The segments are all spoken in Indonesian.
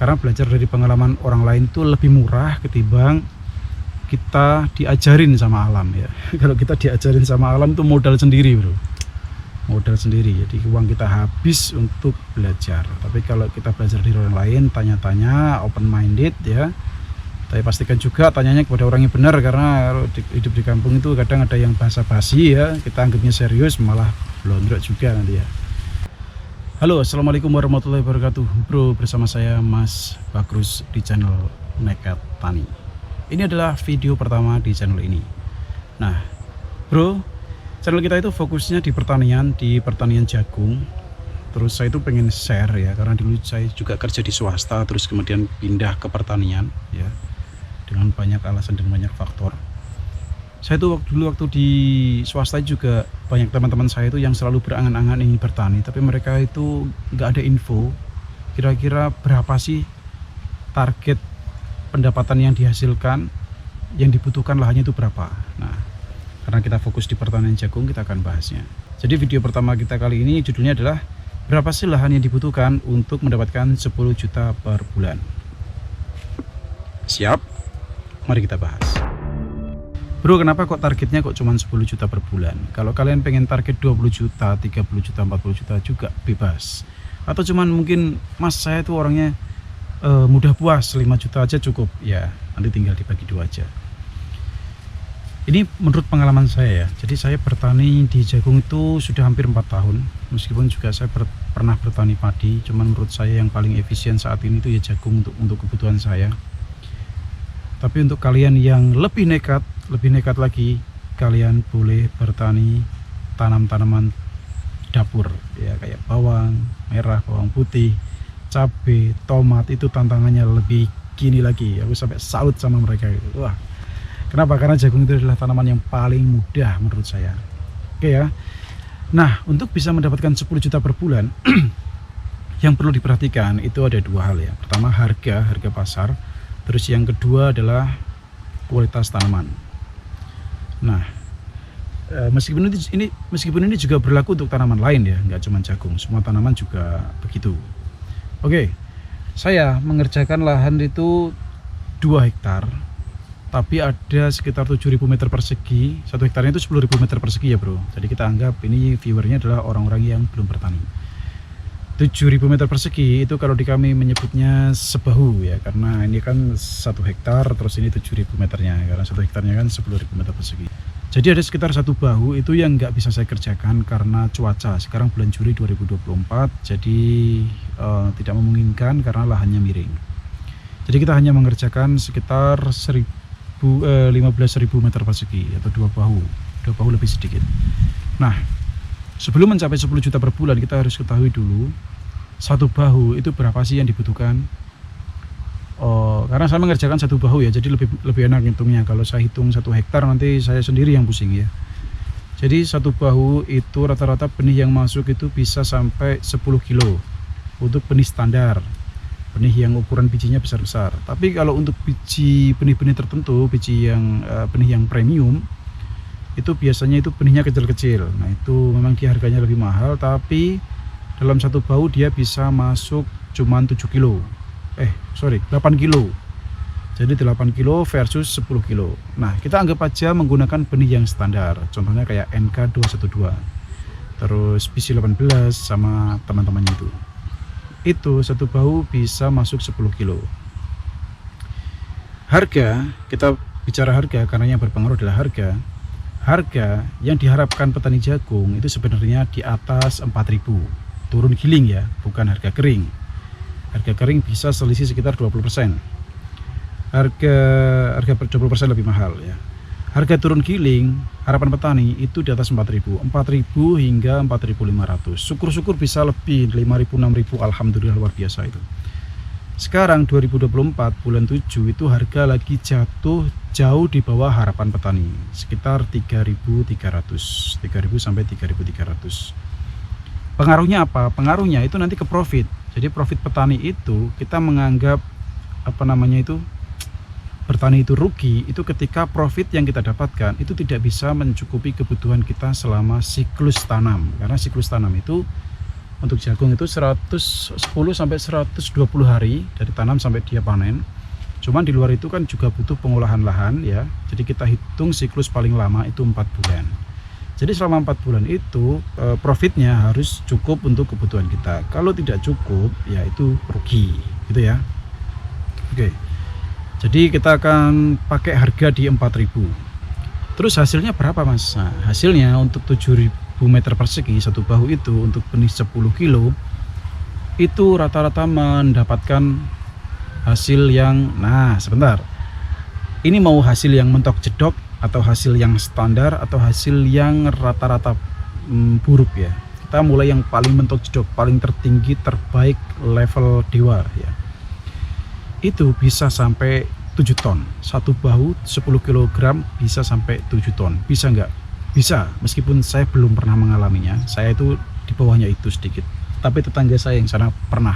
Karena belajar dari pengalaman orang lain itu lebih murah ketimbang kita diajarin sama alam ya. Kalau kita diajarin sama alam itu modal sendiri bro, modal sendiri, jadi uang kita habis untuk belajar. Tapi kalau kita belajar dari orang lain, tanya-tanya, open minded ya. Tapi pastikan juga tanyanya kepada orang yang benar, karena hidup di kampung itu kadang ada yang basa-basi ya, kita anggapnya serius malah blondrok juga nanti ya. Halo, assalamualaikum warahmatullahi wabarakatuh bro, bersama saya Mas Bagrus di channel Nekat Tani. Ini adalah video pertama di channel ini. Nah bro, channel kita itu fokusnya di pertanian jagung. Terus saya itu pengen share ya, karena dulu saya juga kerja di swasta, terus kemudian pindah ke pertanian ya, dengan banyak alasan dan banyak faktor. Saya tuh dulu waktu di swasta juga banyak teman-teman saya itu yang selalu berangan-angan ingin bertani, tapi mereka itu nggak ada info kira-kira berapa sih target pendapatan yang dihasilkan, yang dibutuhkan lahannya itu berapa. Nah, karena kita fokus di pertanian jagung, kita akan bahasnya. Jadi video pertama kita kali ini judulnya adalah berapa sih lahan yang dibutuhkan untuk mendapatkan 10 juta per bulan. Siap? Mari kita bahas. Bro, kenapa kok targetnya kok cuma 10 juta per bulan? Kalau kalian pengen target 20 juta, 30 juta, 40 juta juga bebas. Atau cuman mungkin mas saya itu orangnya mudah puas, 5 juta aja cukup. Ya, nanti tinggal dibagi dua aja. Ini menurut pengalaman saya ya. Jadi saya bertani di jagung itu sudah hampir 4 tahun. Meskipun juga saya pernah bertani padi, cuman menurut saya yang paling efisien saat ini itu ya jagung untuk kebutuhan saya. Tapi untuk kalian yang lebih nekat lagi, kalian boleh bertani tanam-tanaman dapur ya, kayak bawang merah, bawang putih, cabai, tomat. Itu tantangannya lebih gini lagi. Aku sampai salut sama mereka gitu. Wah, kenapa? Karena jagung itu adalah tanaman yang paling mudah menurut saya. Oke ya. Nah, untuk bisa mendapatkan 10 juta per bulan yang perlu diperhatikan itu ada dua hal ya. Pertama, harga pasar. Terus yang kedua adalah kualitas tanaman. Nah, meskipun ini juga berlaku untuk tanaman lain ya, nggak cuma jagung, semua tanaman juga begitu. Oke, saya mengerjakan lahan itu 2 hektar, tapi ada sekitar 7.000 meter persegi. 1 hektarnya itu 10.000 meter persegi ya bro. Jadi kita anggap ini viewernya adalah orang-orang yang belum bertani. 7.000 meter persegi itu kalau di kami menyebutnya sebahu ya, karena ini kan 1 hektar, terus ini 7.000 meternya, karena 1 hektarnya kan 10.000 meter persegi. Jadi ada sekitar 1 bahu itu yang nggak bisa saya kerjakan karena cuaca. Sekarang bulan Juli 2024, jadi tidak memungkinkan karena lahannya miring. Jadi kita hanya mengerjakan sekitar 15.000 meter persegi atau 2 bahu lebih sedikit. Nah, sebelum mencapai 10 juta per bulan, kita harus ketahui dulu 1 bahu itu berapa sih yang dibutuhkan. Karena saya mengerjakan 1 bahu ya, jadi lebih enak hitungnya. Kalau saya hitung 1 hektar nanti saya sendiri yang pusing ya. Jadi 1 bahu itu rata-rata benih yang masuk itu bisa sampai 10 kilo untuk benih standar, benih yang ukuran bijinya besar-besar. Tapi kalau untuk benih-benih tertentu, benih yang premium, itu biasanya itu benihnya kecil-kecil. Nah itu memang dia harganya lebih mahal, tapi dalam 1 bahu dia bisa masuk cuman 8 kilo. Jadi 8 kilo versus 10 kilo. Nah kita anggap aja menggunakan benih yang standar, contohnya kayak NK212, terus BC18 sama teman-temannya itu 1 bahu bisa masuk 10 kilo. Harga, kita bicara harga karena yang berpengaruh adalah harga yang diharapkan petani jagung itu sebenarnya di atas 4.000 turun giling ya, bukan harga kering. Harga kering bisa selisih sekitar 20%. Harga 20% lebih mahal ya. Harga turun giling harapan petani itu di atas 4.000 hingga 4.500. Syukur-syukur bisa lebih 5.000 6.000, alhamdulillah luar biasa itu. Sekarang 2024 bulan 7 itu harga lagi jatuh jauh di bawah harapan petani, sekitar 3.300 sampai 3.300. Pengaruhnya apa? Pengaruhnya itu nanti ke profit. Jadi profit petani itu kita menganggap bertani itu rugi itu ketika profit yang kita dapatkan itu tidak bisa mencukupi kebutuhan kita selama siklus tanam. Karena siklus tanam itu Untuk jagung itu 110 sampai 120 hari dari tanam sampai dia panen. Cuman di luar itu kan juga butuh pengolahan lahan ya. Jadi kita hitung siklus paling lama itu 4 bulan. Jadi selama 4 bulan itu profitnya harus cukup untuk kebutuhan kita. Kalau tidak cukup ya itu rugi gitu ya. Oke. Jadi kita akan pakai harga di 4.000. Terus hasilnya berapa Mas? Nah, hasilnya untuk 7.000 meter persegi satu bahu itu untuk benih 10 kilo itu rata-rata mendapatkan hasil yang, nah sebentar, ini mau hasil yang mentok jedok atau hasil yang standar atau hasil yang rata-rata buruk ya. Kita mulai yang paling mentok jedok, paling tertinggi, terbaik, level dewa ya. Itu bisa sampai 7 ton. Satu bahu 10 kg bisa sampai 7 ton. Bisa nggak? Bisa, meskipun saya belum pernah mengalaminya. Saya itu di bawahnya itu sedikit. Tapi tetangga saya yang sana pernah.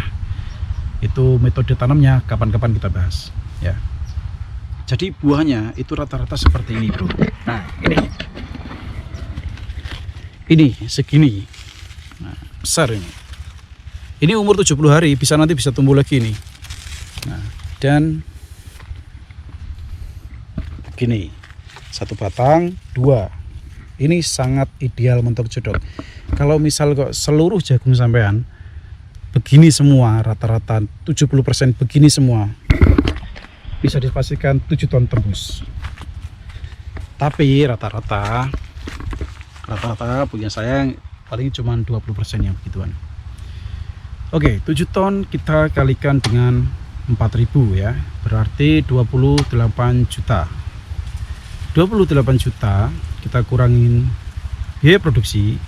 Itu metode tanamnya kapan-kapan kita bahas ya. Jadi buahnya itu rata-rata seperti ini bro. Nah ini segini. Nah, besar ini. Ini umur 70 hari nanti bisa tumbuh lagi nih. Nah, dan gini, satu batang 2. Ini sangat ideal mentok jedok. Kalau misal kok seluruh jagung sampean begini semua, rata-rata 70% begini semua, bisa dipastikan 7 ton tembus. Tapi rata-rata punya saya paling cuma 20% yang begituan. Oke, 7 ton kita kalikan dengan 4.000 ya, berarti 28 juta. 28 juta kita kurangin biaya produksi.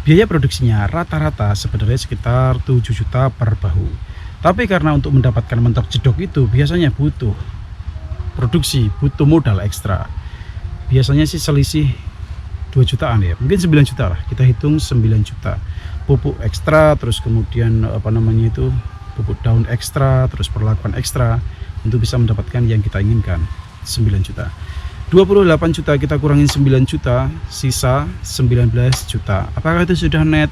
Biaya produksinya rata-rata sebenarnya sekitar 7 juta per bahu. Tapi karena untuk mendapatkan mentok jedok itu biasanya butuh produksi, butuh modal ekstra. Biasanya sih selisih 2 jutaan ya, mungkin 9 juta lah. Kita hitung 9 juta. Pupuk ekstra, terus kemudian pupuk daun ekstra, terus perlakuan ekstra untuk bisa mendapatkan yang kita inginkan, 9 juta. 28 juta kita kurangin 9 juta, sisa 19 juta. Apakah itu sudah net?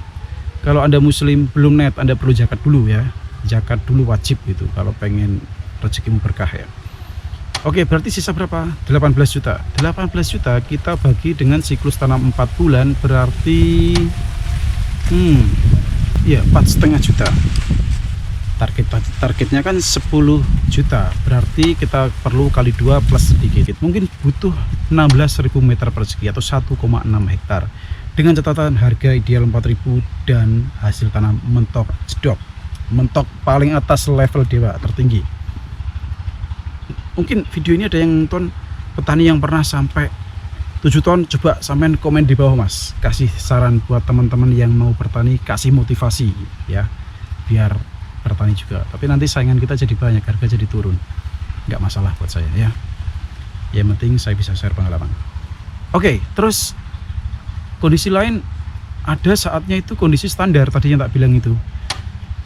Kalau Anda muslim belum net, Anda perlu zakat dulu ya. Zakat dulu wajib gitu kalau pengen rezekimu berkah ya. Oke, berarti sisa berapa? 18 juta. 18 juta kita bagi dengan siklus tanam 4 bulan, berarti ya 4,5 juta. Targetnya kan 10 juta, berarti kita perlu kali 2 plus sedikit, mungkin butuh 16.000 meter persegi atau 1,6 hektar dengan catatan harga ideal 4.000 dan hasil tanam mentok jedok, mentok paling atas level dewa tertinggi. Mungkin video ini ada yang nonton petani yang pernah sampai 7 ton, coba sampean komen di bawah Mas, kasih saran buat teman-teman yang mau bertani, kasih motivasi ya, biar bertani juga. Tapi nanti saingan kita jadi banyak, harga jadi turun, nggak masalah buat saya ya. Yang penting saya bisa share pengalaman. Oke, terus kondisi lain ada saatnya itu kondisi standar tadi yang tak bilang itu.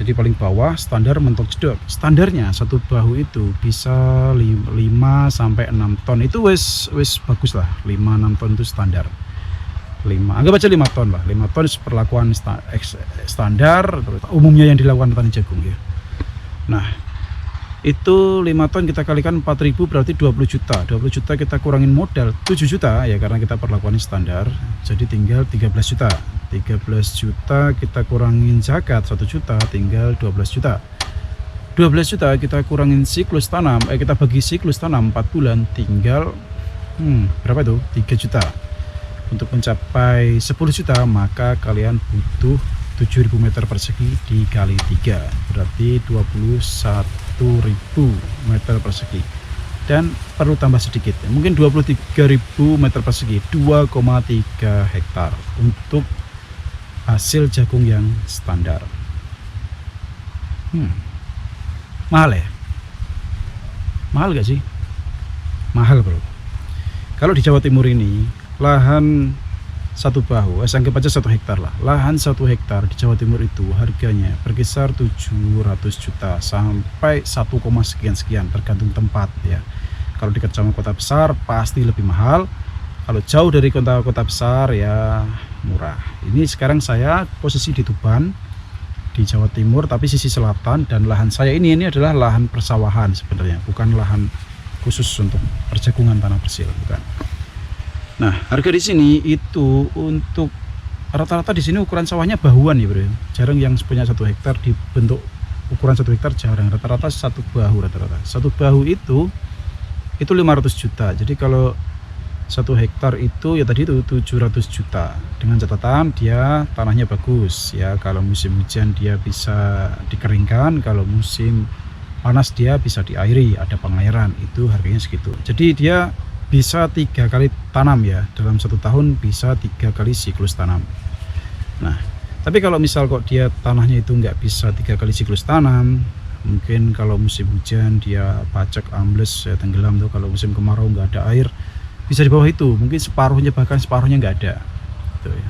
Jadi paling bawah standar mentok jedok. Standarnya satu bahu itu bisa 5 sampai 6 ton. Itu wes bagus lah. 5-6 ton itu standar. 5, anggap aja 5 ton lah. 5 ton perlakuan standar umumnya yang dilakukan petani jagung ya. Nah, itu 5 ton kita kalikan 4.000 berarti 20 juta. 20 juta kita kurangin modal 7 juta ya, karena kita perlakuan standar. Jadi tinggal 13 juta. 13 juta kita kurangin zakat 1 juta, tinggal 12 juta. 12 juta kita kurangin siklus tanam, kita bagi siklus tanam 4 bulan, tinggal berapa itu? 3 juta. Untuk mencapai 10 juta maka kalian butuh 7.000 meter persegi dikali 3, berarti 21.000 meter persegi. Dan perlu tambah sedikit, mungkin 23.000 meter persegi, 2,3 hektar untuk hasil jagung yang standar. Mahal ya? Mahal gak sih? Mahal bro. Kalau di Jawa Timur ini lahan satu bahu, anggap aja 1 hektar lah. Lahan 1 hektar di Jawa Timur itu harganya berkisar 700 juta sampai 1, sekian tergantung tempat ya. Kalau dekat sama kota besar pasti lebih mahal. Kalau jauh dari kota-kota besar ya murah. Ini sekarang saya posisi di Tuban. di Jawa Timur, tapi sisi selatan. Dan lahan saya ini adalah lahan persawahan sebenarnya, bukan lahan khusus untuk perjagungan tanah persil, bukan. Nah, harga di sini itu untuk rata-rata di sini ukuran sawahnya bahuan ya bro. Jarang yang punya 1 hektar dibentuk ukuran 1 hektar, jarang. Rata-rata 1 bahu, rata-rata 1 bahu itu 500 juta. Jadi kalau 1 hektar itu ya tadi itu 700 juta, dengan catatan dia tanahnya bagus ya. Kalau musim hujan dia bisa dikeringkan, kalau musim panas dia bisa diairi, ada pengairan, itu harganya segitu. Jadi dia bisa 3 kali tanam ya, dalam 1 tahun bisa 3 kali siklus tanam. Nah, tapi kalau misal kok dia tanahnya itu nggak bisa 3 kali siklus tanam, mungkin kalau musim hujan dia pacek, ambles ya, tenggelam tuh. Kalau musim kemarau nggak ada air, bisa di bawah itu, mungkin separuhnya, bahkan separuhnya nggak ada gitu ya.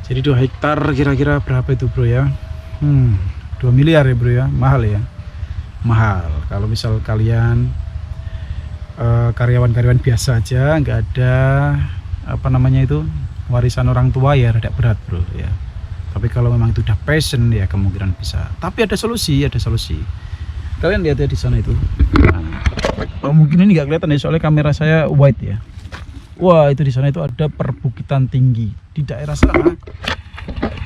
Jadi 2 hektar kira-kira berapa itu bro ya? 2 miliar ya bro ya, mahal ya, mahal. Kalau misal kalian karyawan-karyawan biasa aja, nggak ada apa namanya itu warisan orang tua, ya rada berat bro ya. Tapi kalau memang itu udah passion ya kemungkinan bisa. Tapi ada solusi, ada solusi. Kalian lihat ya di sana itu. Mungkin ini nggak kelihatan ya, soalnya kamera saya wide ya. Wah, itu di sana itu ada perbukitan tinggi. Di daerah sana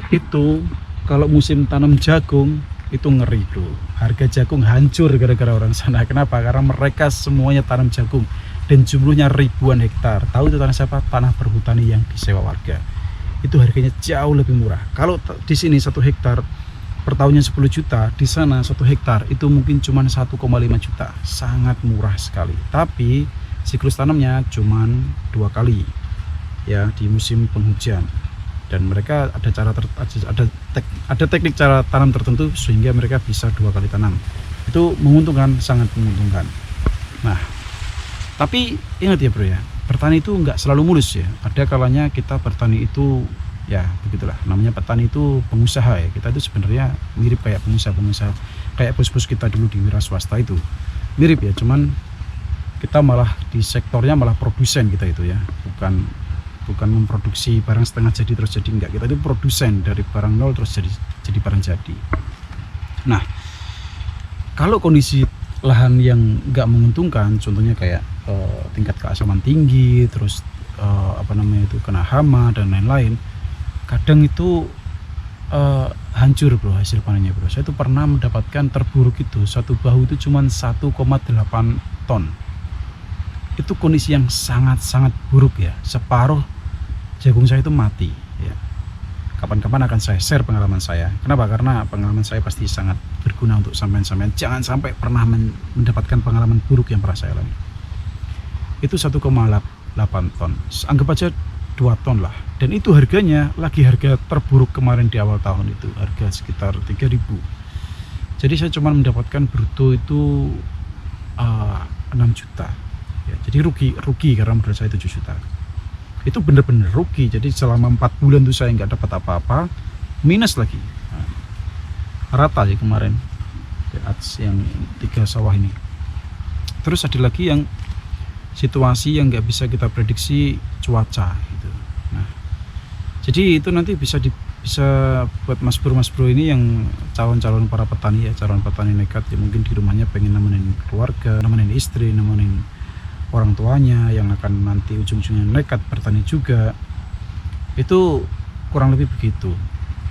itu kalau musim tanam jagung itu ngeri bro. Harga jagung hancur gara-gara orang sana. Kenapa? Karena mereka semuanya tanam jagung dan jumlahnya ribuan hektar. Tahu itu tanah siapa? Tanah perhutani yang disewa warga. Itu harganya jauh lebih murah. Kalau di sini 1 hektar per tahunnya 10 juta, di sana 1 hektar itu mungkin cuma 1,5 juta. Sangat murah sekali. Tapi siklus tanamnya cuma 2 kali ya, di musim penghujan. Dan mereka ada ada teknik cara tanam tertentu sehingga mereka bisa 2 kali tanam. Itu menguntungkan, sangat menguntungkan. Nah, tapi ingat ya bro ya, bertani itu nggak selalu mulus ya. Ada kalanya kita bertani itu ya begitulah, namanya petani itu pengusaha ya. Kita itu sebenarnya mirip kayak pengusaha-pengusaha, kayak bos-bos kita dulu di wira swasta itu mirip ya, cuman kita malah di sektornya malah produsen kita itu ya, bukan memproduksi barang setengah jadi terus jadi, enggak. Kita itu produsen dari barang nol terus jadi barang jadi. Nah, kalau kondisi lahan yang nggak menguntungkan, contohnya kayak tingkat keasaman tinggi, terus apa namanya itu kena hama dan lain-lain, kadang itu hancur bro hasil panennya bro. Saya itu pernah mendapatkan terburuk itu 1 bahu itu cuma 1,8 ton. Itu kondisi yang sangat-sangat buruk ya. Separuh jagung saya itu mati ya. Kapan-kapan akan saya share pengalaman saya. Kenapa? Karena pengalaman saya pasti sangat berguna untuk sampean-sampean. Jangan sampai pernah mendapatkan pengalaman buruk yang pernah saya alami. Itu 1,8 ton. Anggap aja 2 ton lah. Dan itu harganya lagi harga terburuk kemarin di awal tahun itu, harga sekitar 3.000. Jadi saya cuma mendapatkan bruto itu 6 juta ya. Jadi rugi karena modal saya 7 juta. Itu bener-bener rugi. Jadi selama 4 bulan tuh saya nggak dapat apa-apa, minus lagi. Nah, rata sih kemarin yang 3 sawah ini. Terus ada lagi yang situasi yang nggak bisa kita prediksi, cuaca gitu. Nah, jadi itu nanti bisa buat mas bro ini yang calon-calon para petani ya, calon petani nekat ya, mungkin di rumahnya pengen nemenin keluarga, nemenin istri, nemenin orang tuanya yang akan nanti ujung-ujungnya nekat bertani juga. Itu kurang lebih begitu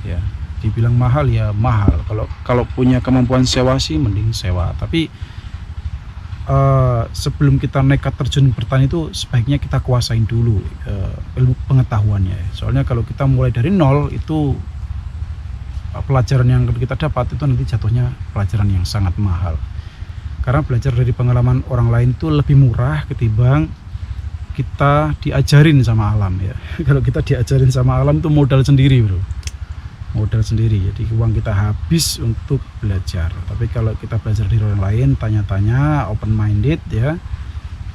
ya. Dibilang mahal ya mahal. Kalau punya kemampuan sewa sih mending sewa. Tapi sebelum kita nekat terjun bertani itu sebaiknya kita kuasain dulu ilmu pengetahuannya. Soalnya kalau kita mulai dari nol itu pelajaran yang kita dapat itu nanti jatuhnya pelajaran yang sangat mahal. Karena belajar dari pengalaman orang lain itu lebih murah ketimbang kita diajarin sama alam ya. Kalau kita diajarin sama alam itu modal sendiri bro, modal sendiri. Jadi uang kita habis untuk belajar. Tapi kalau kita belajar dari orang lain, tanya-tanya, open minded ya.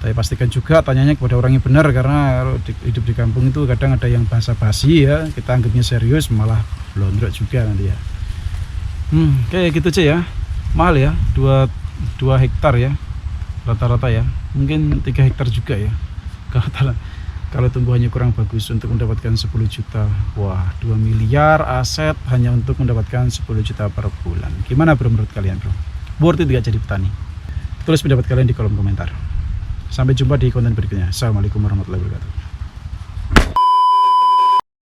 Tapi pastikan juga tanyanya kepada orang yang benar, karena kalau hidup di kampung itu kadang ada yang basa-basi ya. Kita anggapnya serius malah blondrok juga nanti ya. Kayak gitu aja ya. Mahal ya, 2 hektar ya rata-rata ya, mungkin 3 hektar juga ya. Kalau tumbuhannya kurang bagus untuk mendapatkan 10 juta. Wah, 2 miliar aset hanya untuk mendapatkan 10 juta per bulan. Gimana bro menurut kalian bro? Worth it gak jadi petani? Tulis pendapat kalian di kolom komentar. Sampai jumpa di konten berikutnya. Assalamualaikum warahmatullahi wabarakatuh.